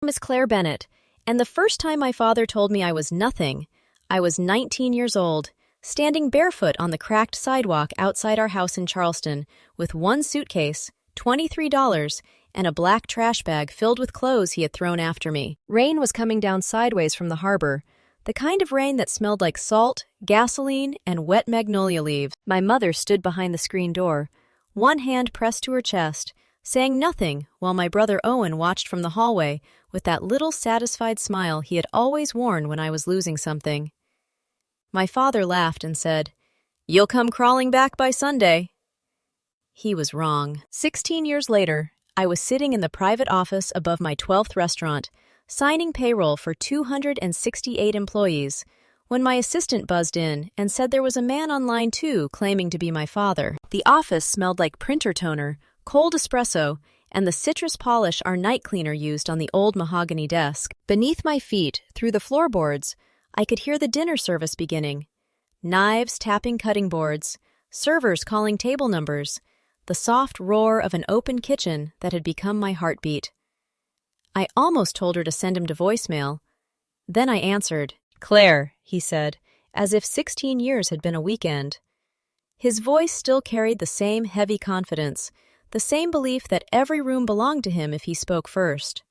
Miss Claire Bennett, and the first time my father told me I was nothing, I was 19 years old, standing barefoot on the cracked sidewalk outside our house in Charleston, with one suitcase, $23, and a black trash bag filled with clothes he had thrown after me. Rain was coming down sideways from the harbor, the kind of rain that smelled like salt, gasoline, and wet magnolia leaves. My mother stood behind the screen door, one hand pressed to her chest, saying nothing while my brother Owen watched from the hallway with that little satisfied smile he had always worn when I was losing something. My father laughed and said, "You'll come crawling back by Sunday." He was wrong. 16 years later, I was sitting in the private office above my 12th restaurant, signing payroll for 268 employees, when my assistant buzzed in and said there was a man on line 2 claiming to be my father. The office smelled like printer toner, cold espresso, and the citrus polish our night cleaner used on the old mahogany desk. Beneath my feet, through the floorboards, I could hear the dinner service beginning. Knives tapping cutting boards, servers calling table numbers, the soft roar of an open kitchen that had become my heartbeat. I almost told her to send him to voicemail. Then I answered. "Claire," he said, as if 16 years had been a weekend. His voice still carried the same heavy confidence, the same belief that every room belonged to him if he spoke first.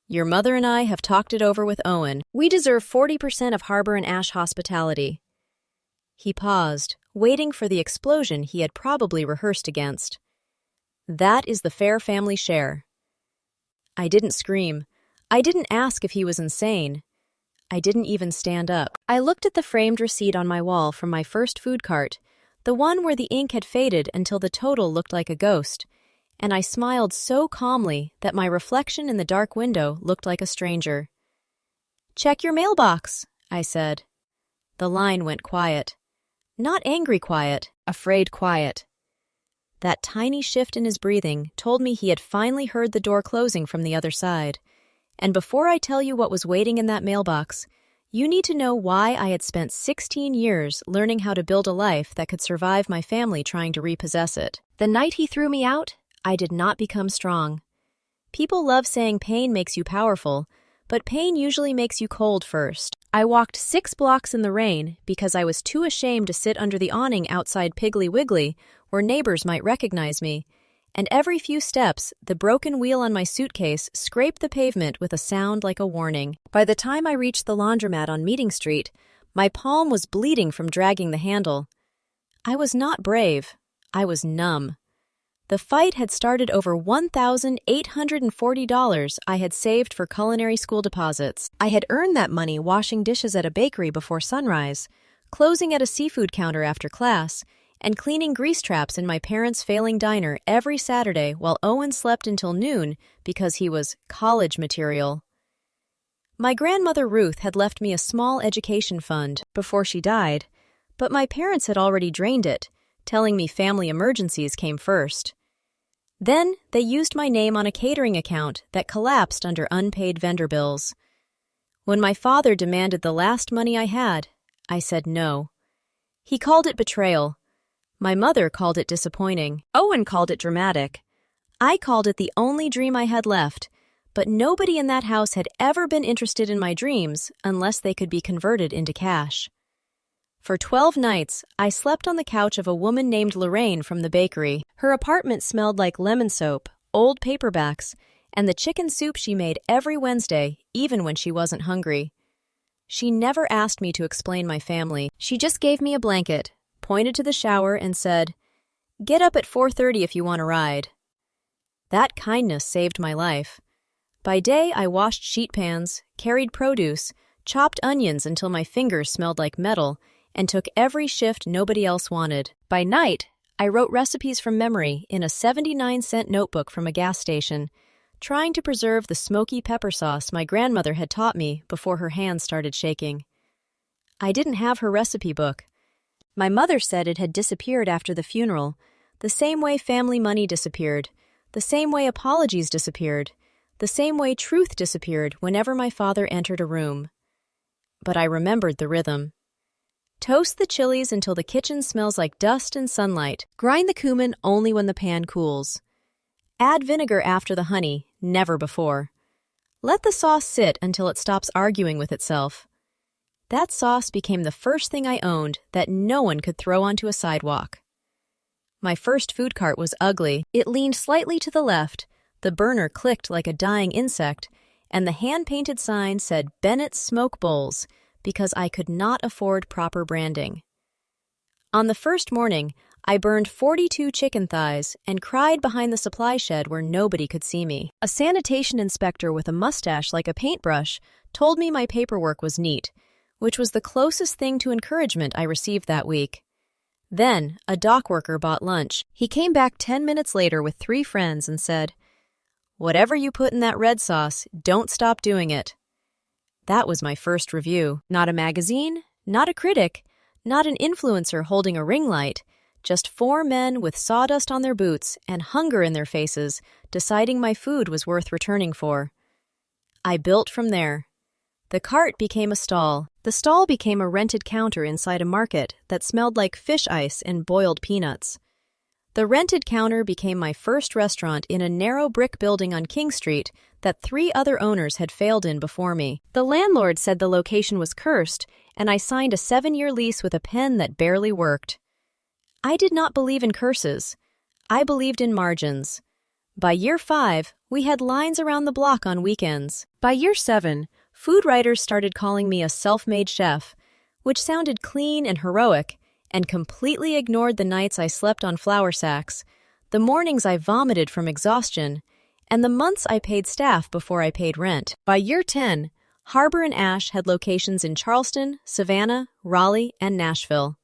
"Your mother and I have talked it over with Owen. We deserve 40% of Harbor and Ash hospitality." He paused, waiting for the explosion he had probably rehearsed against. "That is the fair family share." I didn't scream. I didn't ask if he was insane. I didn't even stand up. I looked at the framed receipt on my wall from my first food cart, the one where the ink had faded until the total looked like a ghost, and I smiled so calmly that my reflection in the dark window looked like a stranger. "Check your mailbox," I said. The line went quiet. Not angry quiet, afraid quiet. That tiny shift in his breathing told me he had finally heard the door closing from the other side. And before I tell you what was waiting in that mailbox, you need to know why I had spent 16 years learning how to build a life that could survive my family trying to repossess it. The night he threw me out, I did not become strong. People love saying pain makes you powerful, but pain usually makes you cold first. I walked 6 blocks in the rain because I was too ashamed to sit under the awning outside Piggly Wiggly, where neighbors might recognize me, and every few steps, the broken wheel on my suitcase scraped the pavement with a sound like a warning. By the time I reached the laundromat on Meeting Street, my palm was bleeding from dragging the handle. I was not brave. I was numb. The fight had started over $1,840 I had saved for culinary school deposits. I had earned that money washing dishes at a bakery before sunrise, closing at a seafood counter after class, and cleaning grease traps in my parents' failing diner every Saturday while Owen slept until noon because he was college material. My grandmother Ruth had left me a small education fund before she died, but my parents had already drained it, telling me family emergencies came first. Then they used my name on a catering account that collapsed under unpaid vendor bills. When my father demanded the last money I had, I said no. He called it betrayal. My mother called it disappointing. Owen called it dramatic. I called it the only dream I had left, but nobody in that house had ever been interested in my dreams unless they could be converted into cash. For 12 nights, I slept on the couch of a woman named Lorraine from the bakery. Her apartment smelled like lemon soap, old paperbacks, and the chicken soup she made every Wednesday, even when she wasn't hungry. She never asked me to explain my family. She just gave me a blanket, pointed to the shower, and said, "Get up at 4:30 if you want a ride." That kindness saved my life. By day, I washed sheet pans, carried produce, chopped onions until my fingers smelled like metal, and took every shift nobody else wanted. By night, I wrote recipes from memory in a 79-cent notebook from a gas station, trying to preserve the smoky pepper sauce my grandmother had taught me before her hands started shaking. I didn't have her recipe book. My mother said it had disappeared after the funeral, the same way family money disappeared, the same way apologies disappeared, the same way truth disappeared whenever my father entered a room. But I remembered the rhythm. Toast the chilies until the kitchen smells like dust and sunlight. Grind the cumin only when the pan cools. Add vinegar after the honey, never before. Let the sauce sit until it stops arguing with itself. That sauce became the first thing I owned that no one could throw onto a sidewalk. My first food cart was ugly. It leaned slightly to the left, the burner clicked like a dying insect, and the hand-painted sign said Bennett's Smoke Bowls because I could not afford proper branding. On the first morning, I burned 42 chicken thighs and cried behind the supply shed where nobody could see me. A sanitation inspector with a mustache like a paintbrush told me my paperwork was neat, which was the closest thing to encouragement I received that week. Then, a dock worker bought lunch. He came back 10 minutes later with 3 friends and said, "Whatever you put in that red sauce, don't stop doing it." That was my first review. Not a magazine, not a critic, not an influencer holding a ring light, just 4 men with sawdust on their boots and hunger in their faces deciding my food was worth returning for. I built from there. The cart became a stall. The stall became a rented counter inside a market that smelled like fish ice and boiled peanuts. The rented counter became my first restaurant in a narrow brick building on King Street that 3 other owners had failed in before me. The landlord said the location was cursed, and I signed a 7-year lease with a pen that barely worked. I did not believe in curses. I believed in margins. By year 5, we had lines around the block on weekends. By year 7, food writers started calling me a self-made chef, which sounded clean and heroic, and completely ignored the nights I slept on flour sacks, the mornings I vomited from exhaustion, and the months I paid staff before I paid rent. By year 10, Harbor and Ash had locations in Charleston, Savannah, Raleigh, and Nashville.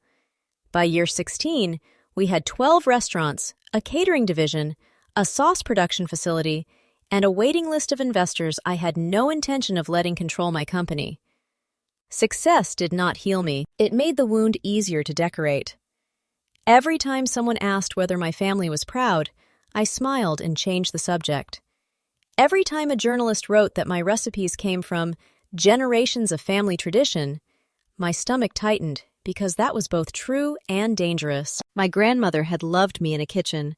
By year 16, we had 12 restaurants, a catering division, a sauce production facility, and a waiting list of investors I had no intention of letting control my company. Success did not heal me. It made the wound easier to decorate. Every time someone asked whether my family was proud, I smiled and changed the subject. Every time a journalist wrote that my recipes came from generations of family tradition, my stomach tightened because that was both true and dangerous. My grandmother had loved me in a kitchen.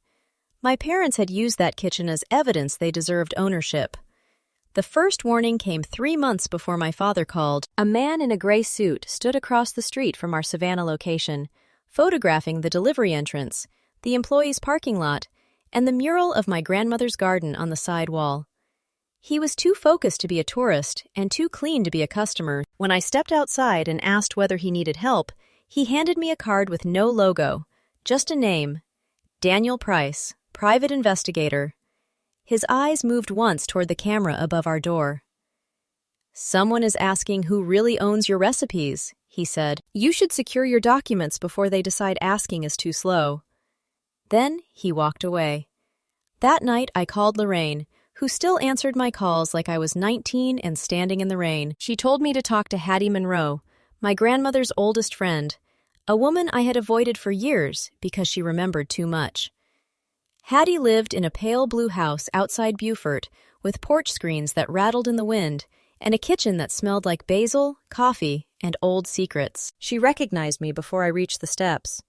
My parents had used that kitchen as evidence they deserved ownership. The first warning came 3 months before my father called. A man in a gray suit stood across the street from our Savannah location, photographing the delivery entrance, the employees' parking lot, and the mural of my grandmother's garden on the side wall. He was too focused to be a tourist and too clean to be a customer. When I stepped outside and asked whether he needed help, he handed me a card with no logo, just a name, Daniel Price, private investigator. His eyes moved once toward the camera above our door. "Someone is asking who really owns your recipes," he said. "You should secure your documents before they decide asking is too slow." Then he walked away. That night I called Lorraine, who still answered my calls like I was 19 and standing in the rain. She told me to talk to Hattie Monroe, my grandmother's oldest friend, a woman I had avoided for years because she remembered too much. Hattie lived in a pale blue house outside Beaufort with porch screens that rattled in the wind and a kitchen that smelled like basil, coffee, and old secrets. She recognized me before I reached the steps.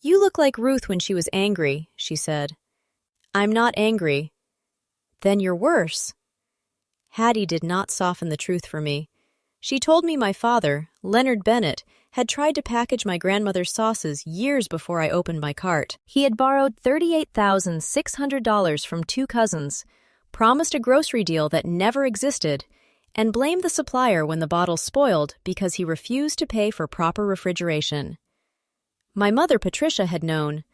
"You look like Ruth when she was angry," she said. "I'm not angry." "Then you're worse." Hattie did not soften the truth for me. She told me my father, Leonard Bennett, had tried to package my grandmother's sauces years before I opened my cart. He had borrowed $38,600 from 2 cousins, promised a grocery deal that never existed, and blamed the supplier when the bottles spoiled because he refused to pay for proper refrigeration. My mother, Patricia, had known.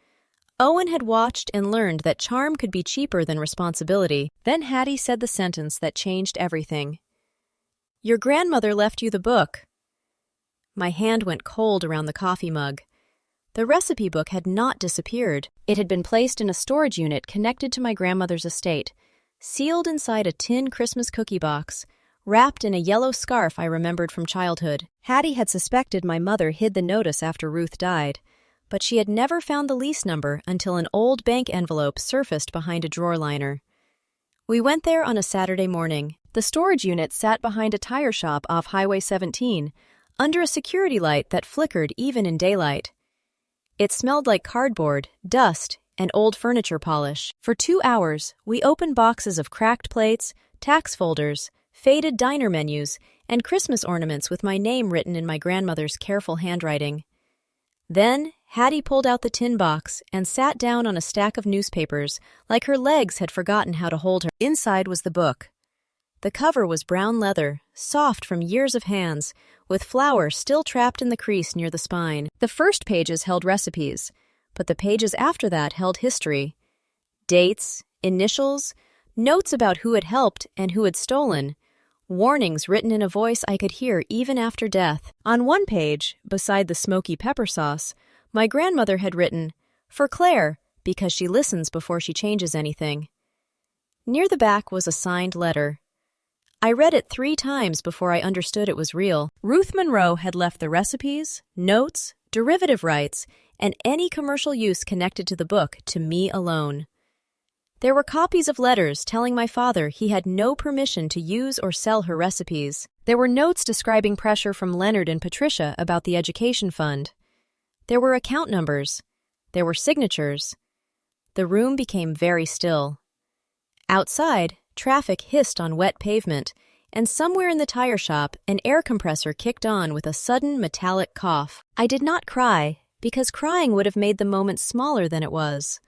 Owen had watched and learned that charm could be cheaper than responsibility. Then Hattie said the sentence that changed everything. "Your grandmother left you the book." My hand went cold around the coffee mug. The recipe book had not disappeared. It had been placed in a storage unit connected to my grandmother's estate, sealed inside a tin Christmas cookie box, wrapped in a yellow scarf I remembered from childhood. Hattie had suspected my mother hid the notice after Ruth died, but she had never found the lease number until an old bank envelope surfaced behind a drawer liner. We went there on a Saturday morning. The storage unit sat behind a tire shop off Highway 17, under a security light that flickered even in daylight. It smelled like cardboard, dust, and old furniture polish. For 2 hours, we opened boxes of cracked plates, tax folders, faded diner menus, and Christmas ornaments with my name written in my grandmother's careful handwriting. Then, Hattie pulled out the tin box and sat down on a stack of newspapers like her legs had forgotten how to hold her. Inside was the book. The cover was brown leather, soft from years of hands, with flowers still trapped in the crease near the spine. The first pages held recipes, but the pages after that held history. Dates, initials, notes about who had helped and who had stolen, warnings written in a voice I could hear even after death. On one page, beside the smoky pepper sauce, my grandmother had written, "For Claire, because she listens before she changes anything." Near the back was a signed letter. I read it 3 times before I understood it was real. Ruth Monroe had left the recipes, notes, derivative rights, and any commercial use connected to the book to me alone. There were copies of letters telling my father he had no permission to use or sell her recipes. There were notes describing pressure from Leonard and Patricia about the education fund. There were account numbers. There were signatures. The room became very still. Outside, traffic hissed on wet pavement, and somewhere in the tire shop, an air compressor kicked on with a sudden metallic cough. I did not cry, because crying would have made the moment smaller than it was.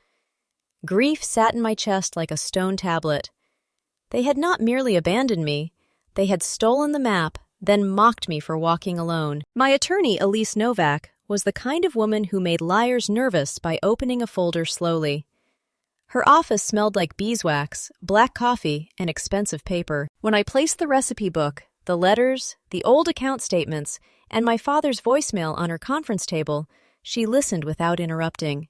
Grief sat in my chest like a stone tablet. They had not merely abandoned me, they had stolen the map, then mocked me for walking alone. My attorney, Elise Novak, was the kind of woman who made liars nervous by opening a folder slowly. Her office smelled like beeswax, black coffee, and expensive paper. When I placed the recipe book, the letters, the old account statements, and my father's voicemail on her conference table, she listened without interrupting.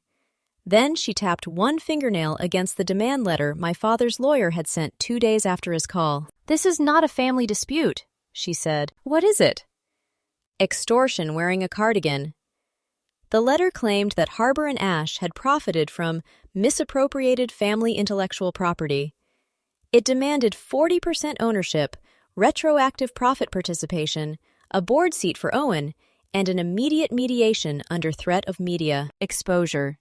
Then she tapped one fingernail against the demand letter my father's lawyer had sent 2 days after his call. "This is not a family dispute," she said. "What is it?" "Extortion wearing a cardigan." The letter claimed that Harbor and Ash had profited from misappropriated family intellectual property. It demanded 40% ownership, retroactive profit participation, a board seat for Owen, and an immediate mediation under threat of media exposure.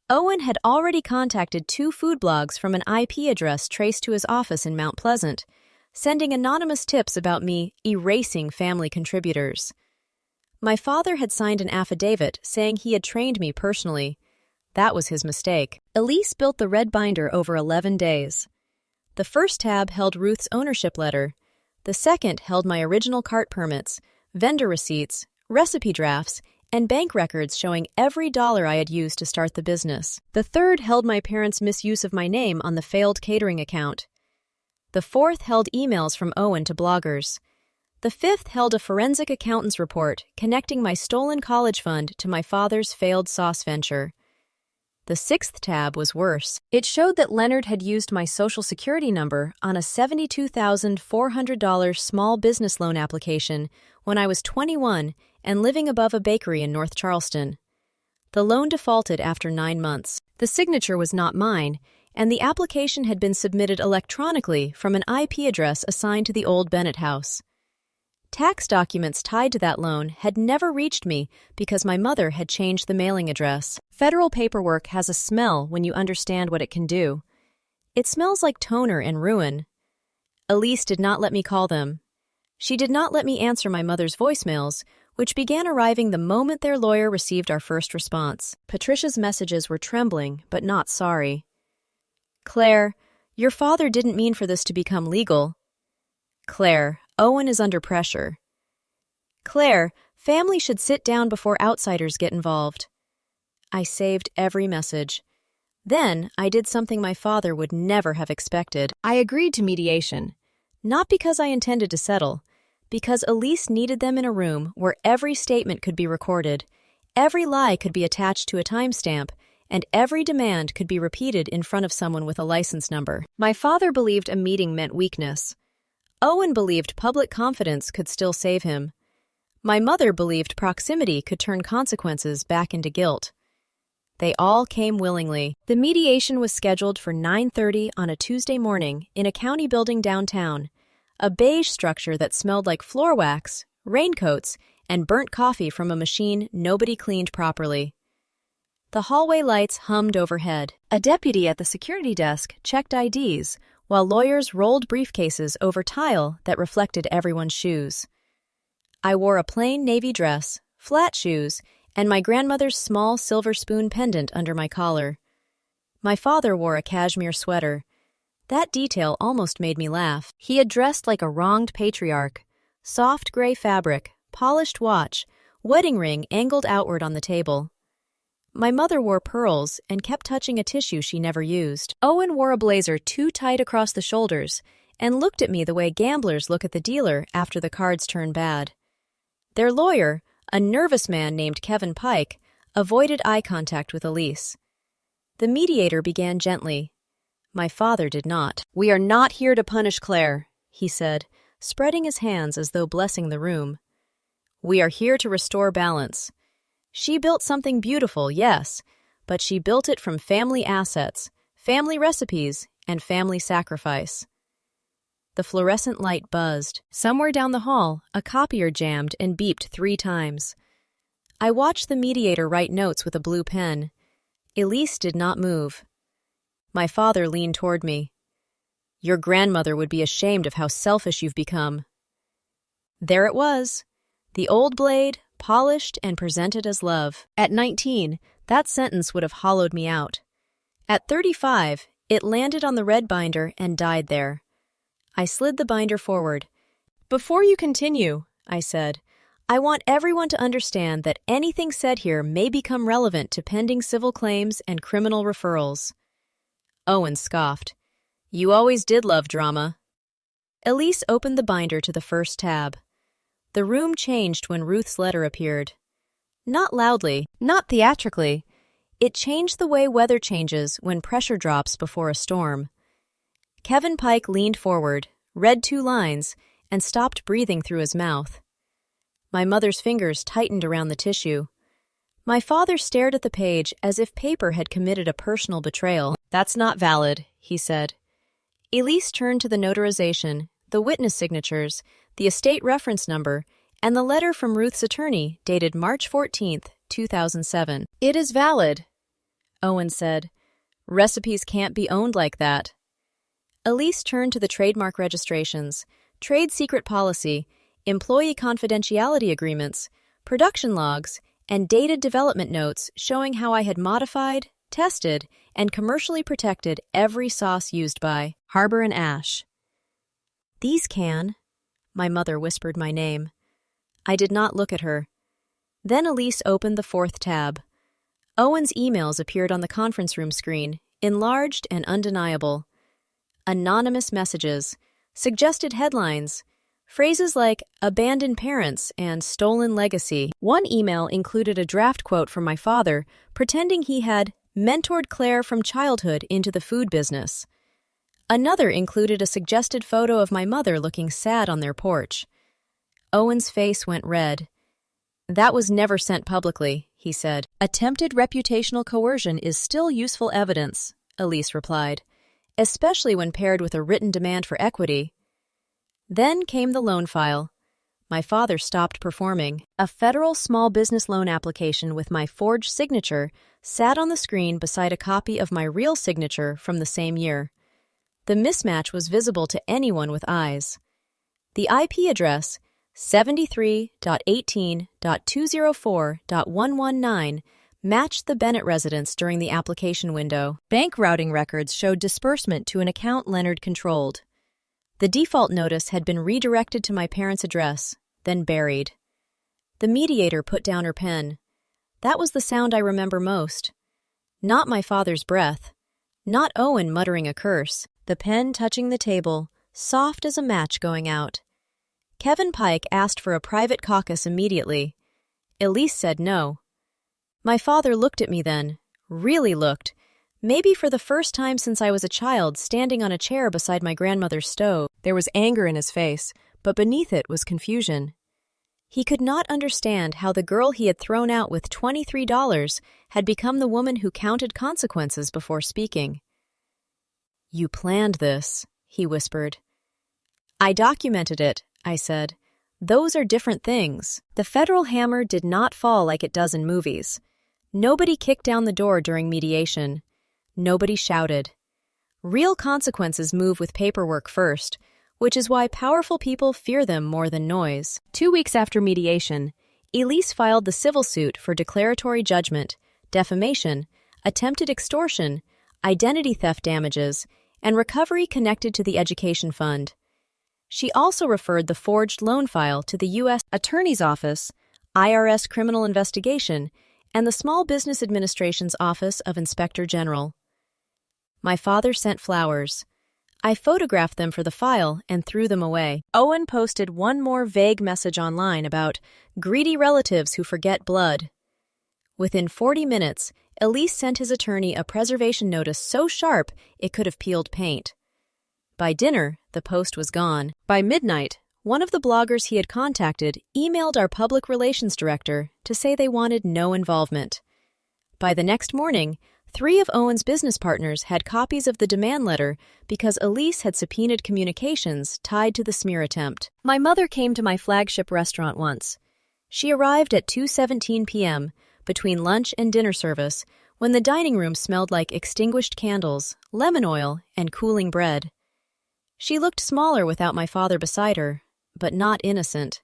Owen had already contacted 2 food blogs from an IP address traced to his office in Mount Pleasant, sending anonymous tips about me erasing family contributors. My father had signed an affidavit saying he had trained me personally. That was his mistake. Elise built the red binder over 11 days. The first tab held Ruth's ownership letter. The second held my original cart permits, vendor receipts, recipe drafts, and bank records showing every dollar I had used to start the business. The third held my parents' misuse of my name on the failed catering account. The fourth held emails from Owen to bloggers. The fifth held a forensic accountant's report connecting my stolen college fund to my father's failed sauce venture. The sixth tab was worse. It showed that Leonard had used my Social Security number on a $72,400 small business loan application when I was 21 and living above a bakery in North Charleston. The loan defaulted after 9 months. The signature was not mine, and the application had been submitted electronically from an IP address assigned to the old Bennett house. Tax documents tied to that loan had never reached me because my mother had changed the mailing address. Federal paperwork has a smell when you understand what it can do. It smells like toner and ruin. Elise did not let me call them. She did not let me answer my mother's voicemails, which began arriving the moment their lawyer received our first response. Patricia's messages were trembling, but not sorry. "Claire, your father didn't mean for this to become legal." "Claire, Owen is under pressure." "Claire, family should sit down before outsiders get involved." I saved every message. Then I did something my father would never have expected. I agreed to mediation, not because I intended to settle, because Elise needed them in a room where every statement could be recorded, every lie could be attached to a timestamp, and every demand could be repeated in front of someone with a license number. My father believed a meeting meant weakness. Owen believed public confidence could still save him. My mother believed proximity could turn consequences back into guilt. They all came willingly. The mediation was scheduled for 9:30 on a Tuesday morning in a county building downtown, a beige structure that smelled like floor wax, raincoats, and burnt coffee from a machine nobody cleaned properly. The hallway lights hummed overhead. A deputy at the security desk checked IDs, while lawyers rolled briefcases over tile that reflected everyone's shoes. I wore a plain navy dress, flat shoes, and my grandmother's small silver spoon pendant under my collar. My father wore a cashmere sweater. That detail almost made me laugh. He had dressed like a wronged patriarch. Soft gray fabric, polished watch, wedding ring angled outward on the table. My mother wore pearls and kept touching a tissue she never used. Owen wore a blazer too tight across the shoulders and looked at me the way gamblers look at the dealer after the cards turn bad. Their lawyer, a nervous man named Kevin Pike, avoided eye contact with Elise. The mediator began gently. My father did not. "We are not here to punish Claire," he said, spreading his hands as though blessing the room. "We are here to restore balance. She built something beautiful, yes, but she built it from family assets, family recipes, and family sacrifice." The fluorescent light buzzed. Somewhere down the hall, a copier jammed and beeped 3 times. I watched the mediator write notes with a blue pen. Elise did not move. My father leaned toward me. "Your grandmother would be ashamed of how selfish you've become." There it was. The old blade, polished and presented as love. At 19, that sentence would have hollowed me out. At 35, it landed on the red binder and died there. I slid the binder forward. "Before you continue," I said, "I want everyone to understand that anything said here may become relevant to pending civil claims and criminal referrals." Owen scoffed. "You always did love drama." Elise opened the binder to the first tab. The room changed when Ruth's letter appeared. Not loudly, not theatrically. It changed the way weather changes when pressure drops before a storm. Kevin Pike leaned forward, read 2 lines, and stopped breathing through his mouth. My mother's fingers tightened around the tissue. My father stared at the page as if paper had committed a personal betrayal. "That's not valid," he said. Elise turned to the notarization, the witness signatures, the estate reference number, and the letter from Ruth's attorney dated March 14, 2007. "It is valid," Owen said. "Recipes can't be owned like that." Elise turned to the trademark registrations, trade secret policy, employee confidentiality agreements, production logs, and dated development notes showing how I had modified, tested, and commercially protected every sauce used by Harbor and Ash. "These can," my mother whispered my name. I did not look at her. Then Elise opened the 4th tab. Owen's emails appeared on the conference room screen, enlarged and undeniable. Anonymous messages, suggested headlines, phrases like abandoned parents and stolen legacy. One email included a draft quote from my father, pretending he had mentored Claire from childhood into the food business. Another included a suggested photo of my mother looking sad on their porch. Owen's face went red. "That was never sent publicly," he said. "Attempted reputational coercion is still useful evidence," Elise replied, "especially when paired with a written demand for equity." Then came the loan file. My father stopped performing. A federal small business loan application with my forged signature sat on the screen beside a copy of my real signature from the same year. The mismatch was visible to anyone with eyes. The IP address, 73.18.204.119, matched the Bennett residence during the application window. Bank routing records showed disbursement to an account Leonard controlled. The default notice had been redirected to my parents' address, then buried. The mediator put down her pen. That was the sound I remember most. Not my father's breath. Not Owen muttering a curse. The pen touching the table, soft as a match going out. Kevin Pike asked for a private caucus immediately. Elise said no. My father looked at me then, really looked, maybe for the first time since I was a child standing on a chair beside my grandmother's stove. There was anger in his face, but beneath it was confusion. He could not understand how the girl he had thrown out with $23 had become the woman who counted consequences before speaking. "You planned this," he whispered. "I documented it," I said. "Those are different things. The federal hammer did not fall like it does in movies. Nobody kicked down the door during mediation. Nobody shouted. Real consequences move with paperwork first, which is why powerful people fear them more than noise. 2 weeks after mediation, Elise filed the civil suit for declaratory judgment, defamation, attempted extortion, identity theft damages, and recovery connected to the education fund. She also referred the forged loan file to the U.S. Attorney's Office, IRS Criminal Investigation, and the Small Business Administration's Office of Inspector General. My father sent flowers. I photographed them for the file and threw them away. Owen posted one more vague message online about greedy relatives who forget blood. Within 40 minutes, Elise sent his attorney a preservation notice so sharp it could have peeled paint. By dinner, the post was gone. By midnight, one of the bloggers he had contacted emailed our public relations director to say they wanted no involvement. By the next morning, 3 of Owen's business partners had copies of the demand letter because Elise had subpoenaed communications tied to the smear attempt. My mother came to my flagship restaurant once. She arrived at 2:17 p.m., between lunch and dinner service, when the dining room smelled like extinguished candles, lemon oil, and cooling bread. She looked smaller without my father beside her, but not innocent.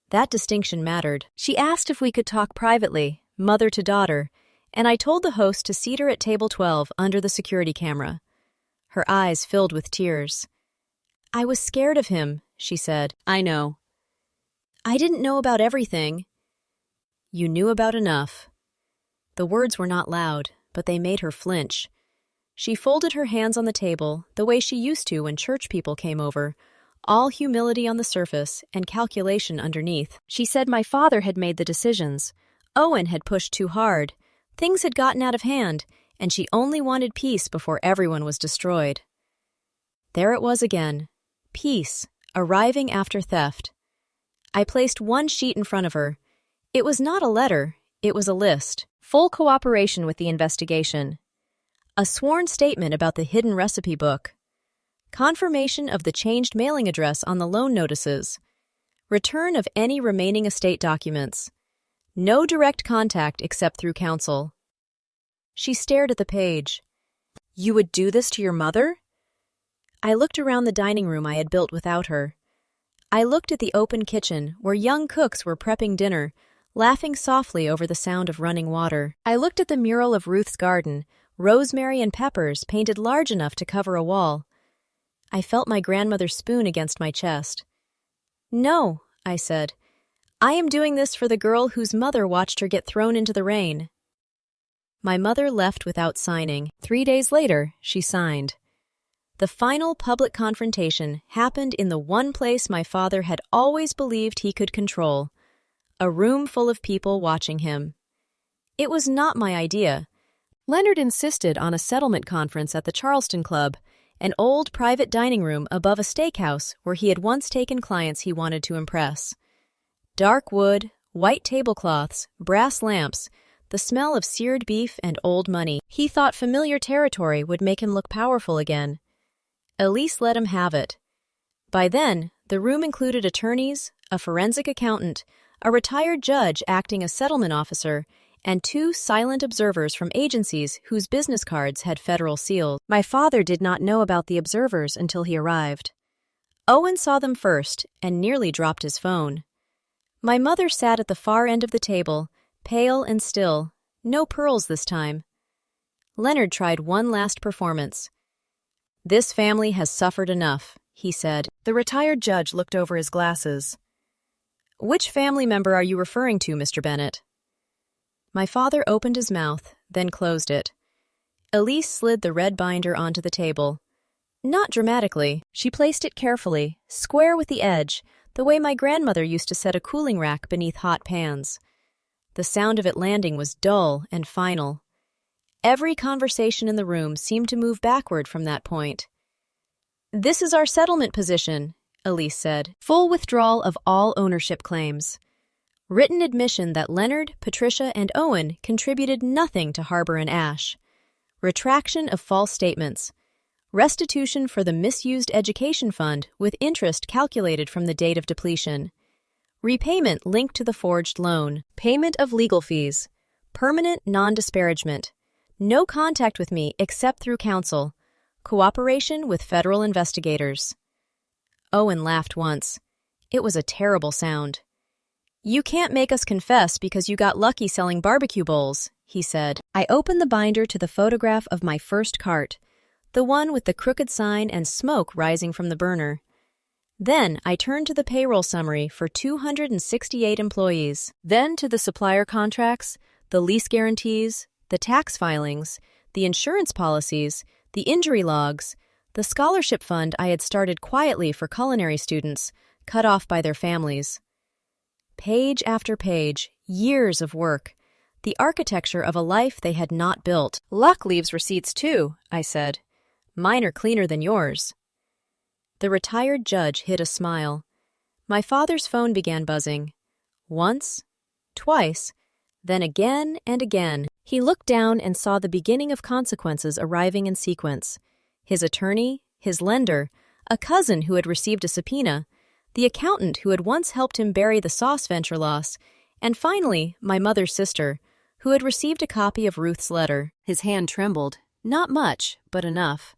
That distinction mattered. She asked if we could talk privately, mother to daughter, and I told the host to seat her at table 12 under the security camera. Her eyes filled with tears. "I was scared of him," she said. "I know." "I didn't know about everything." "You knew about enough." The words were not loud, but they made her flinch. She folded her hands on the table, the way she used to when church people came over, all humility on the surface and calculation underneath. She said my father had made the decisions. Owen had pushed too hard. Things had gotten out of hand, and she only wanted peace before everyone was destroyed. There it was again. Peace, arriving after theft. I placed one sheet in front of her. It was not a letter, it was a list. Full cooperation with the investigation. A sworn statement about the hidden recipe book. Confirmation of the changed mailing address on the loan notices. Return of any remaining estate documents. No direct contact except through counsel. She stared at the page. "You would do this to your mother?" I looked around the dining room I had built without her. I looked at the open kitchen where young cooks were prepping dinner, laughing softly over the sound of running water. I looked at the mural of Ruth's garden, rosemary and peppers painted large enough to cover a wall. I felt my grandmother's spoon against my chest. "No," I said. "I am doing this for the girl whose mother watched her get thrown into the rain." My mother left without signing. 3 days later, she signed. The final public confrontation happened in the one place my father had always believed he could control, a room full of people watching him. It was not my idea. Leonard insisted on a settlement conference at the Charleston Club, an old private dining room above a steakhouse where he had once taken clients he wanted to impress. Dark wood, white tablecloths, brass lamps, the smell of seared beef and old money. He thought familiar territory would make him look powerful again. Elise let him have it. By then, the room included attorneys, a forensic accountant, a retired judge acting as settlement officer, and 2 silent observers from agencies whose business cards had federal seals. My father did not know about the observers until he arrived. Owen saw them first and nearly dropped his phone. My mother sat at the far end of the table, pale and still, no pearls this time. Leonard tried one last performance. "This family has suffered enough," he said. The retired judge looked over his glasses. "Which family member are you referring to, Mr. Bennett?" My father opened his mouth, then closed it. Elise slid the red binder onto the table. Not dramatically. She placed it carefully, square with the edge, the way my grandmother used to set a cooling rack beneath hot pans. The sound of it landing was dull and final. Every conversation in the room seemed to move backward from that point. "This is our settlement position," Elise said. Full withdrawal of all ownership claims. Written admission that Leonard, Patricia, and Owen contributed nothing to Harbor and Ash. Retraction of false statements. Restitution for the misused education fund with interest calculated from the date of depletion. Repayment linked to the forged loan. Payment of legal fees. Permanent non-disparagement. No contact with me except through counsel. Cooperation with federal investigators. Owen laughed once. It was a terrible sound. You can't make us confess because you got lucky selling barbecue bowls, he said. I opened the binder to the photograph of my first cart, the one with the crooked sign and smoke rising from the burner. Then I turned to the payroll summary for 268 employees, then to the supplier contracts, the lease guarantees, the tax filings, the insurance policies, the injury logs, the scholarship fund I had started quietly for culinary students, cut off by their families. Page after page, years of work, the architecture of a life they had not built. Luck leaves receipts too, I said. Mine are cleaner than yours. The retired judge hid a smile. My father's phone began buzzing. Once, twice, then again and again. He looked down and saw the beginning of consequences arriving in sequence. His attorney, his lender, a cousin who had received a subpoena, the accountant who had once helped him bury the sauce venture loss, and finally, my mother's sister, who had received a copy of Ruth's letter. His hand trembled. Not much, but enough.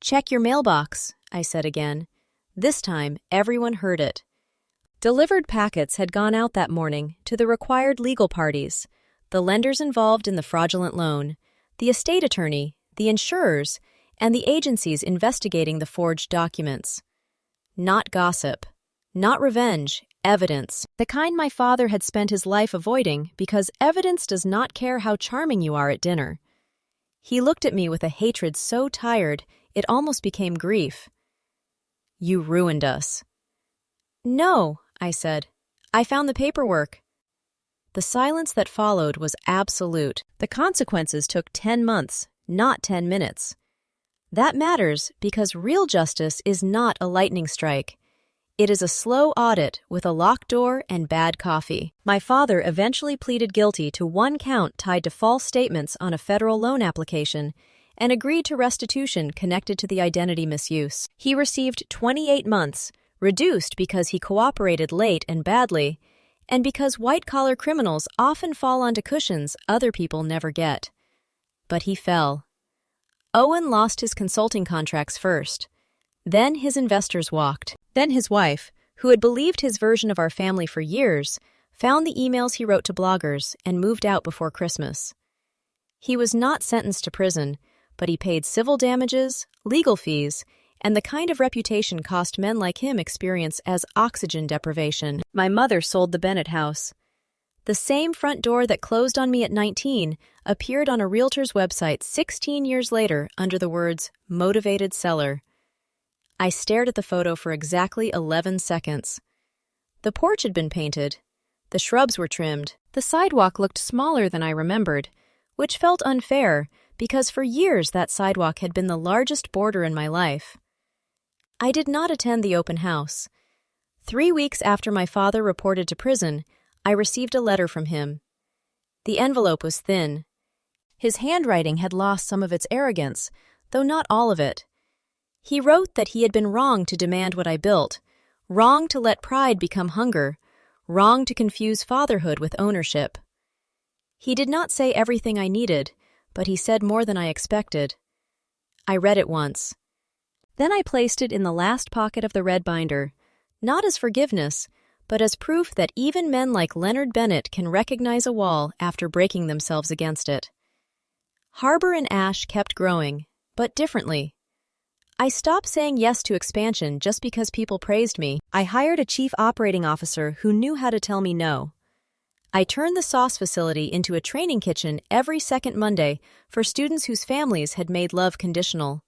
Check your mailbox, I said again. This time, everyone heard it. Delivered packets had gone out that morning to the required legal parties, the lenders involved in the fraudulent loan, the estate attorney, the insurers, and the agencies investigating the forged documents. Not gossip, not revenge, evidence, the kind my father had spent his life avoiding because evidence does not care how charming you are at dinner. He looked at me with a hatred so tired it almost became grief. You ruined us. No, I said. I found the paperwork. The silence that followed was absolute. The consequences took 10 months, not 10 minutes. That matters because real justice is not a lightning strike. It is a slow audit with a locked door and bad coffee. My father eventually pleaded guilty to one count tied to false statements on a federal loan application and agreed to restitution connected to the identity misuse. He received 28 months, reduced because he cooperated late and badly, and because white-collar criminals often fall onto cushions other people never get. But he fell. Owen lost his consulting contracts first. Then his investors walked. Then his wife, who had believed his version of our family for years, found the emails he wrote to bloggers and moved out before Christmas. He was not sentenced to prison, but he paid civil damages, legal fees, and the kind of reputation cost men like him experience as oxygen deprivation. My mother sold the Bennett house. The same front door that closed on me at 19 appeared on a realtor's website 16 years later under the words, motivated seller. I stared at the photo for exactly 11 seconds. The porch had been painted. The shrubs were trimmed. The sidewalk looked smaller than I remembered, which felt unfair because for years that sidewalk had been the largest border in my life. I did not attend the open house. 3 weeks after my father reported to prison, I received a letter from him. The envelope was thin. His handwriting had lost some of its arrogance, though not all of it. He wrote that he had been wrong to demand what I built, wrong to let pride become hunger, wrong to confuse fatherhood with ownership. He did not say everything I needed, but he said more than I expected. I read it once. Then I placed it in the last pocket of the red binder, not as forgiveness, but as proof that even men like Leonard Bennett can recognize a wall after breaking themselves against it. Harbor and Ash kept growing, but differently. I stopped saying yes to expansion just because people praised me. I hired a chief operating officer who knew how to tell me no. I turned the sauce facility into a training kitchen every second Monday for students whose families had made love conditional.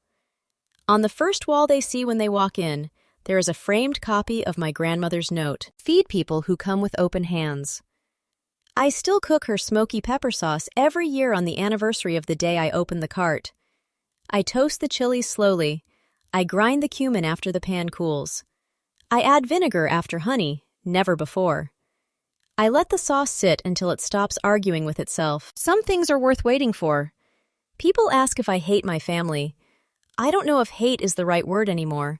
On the first wall they see when they walk in, there is a framed copy of my grandmother's note. Feed people who come with open hands. I still cook her smoky pepper sauce every year on the anniversary of the day I opened the cart. I toast the chilies slowly. I grind the cumin after the pan cools. I add vinegar after honey, never before. I let the sauce sit until it stops arguing with itself. Some things are worth waiting for. People ask if I hate my family. I don't know if hate is the right word anymore.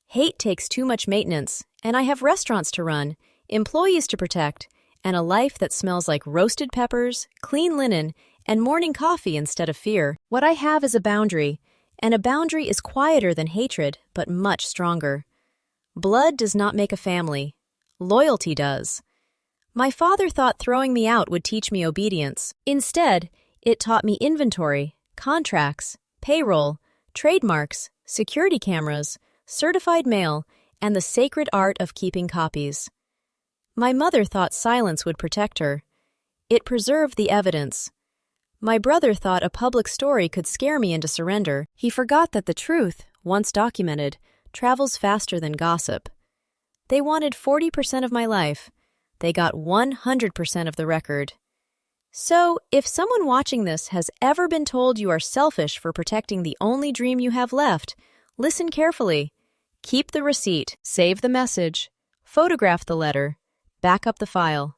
Hate takes too much maintenance, and I have restaurants to run, employees to protect, and a life that smells like roasted peppers, clean linen, and morning coffee instead of fear. What I have is a boundary, and a boundary is quieter than hatred, but much stronger. Blood does not make a family. Loyalty does. My father thought throwing me out would teach me obedience. Instead, it taught me inventory, contracts, payroll, trademarks, security cameras, certified mail, and the sacred art of keeping copies. My mother thought silence would protect her. It preserved the evidence. My brother thought a public story could scare me into surrender. He forgot that the truth, once documented, travels faster than gossip. They wanted 40% of my life. They got 100% of the record. So, if someone watching this has ever been told you are selfish for protecting the only dream you have left, listen carefully. Keep the receipt, save the message, photograph the letter, back up the file.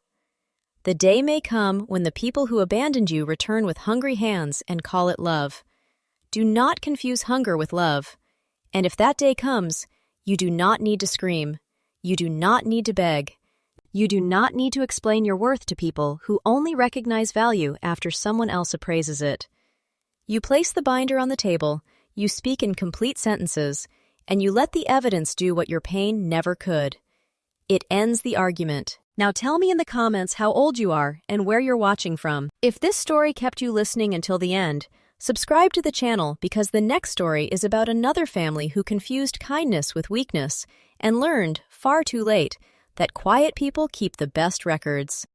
The day may come when the people who abandoned you return with hungry hands and call it love. Do not confuse hunger with love. And if that day comes, you do not need to scream. You do not need to beg. You do not need to explain your worth to people who only recognize value after someone else appraises it. You place the binder on the table, you speak in complete sentences, and you let the evidence do what your pain never could. It ends the argument. Now tell me in the comments how old you are and where you're watching from. If this story kept you listening until the end, subscribe to the channel because the next story is about another family who confused kindness with weakness and learned, far too late, that quiet people keep the best records.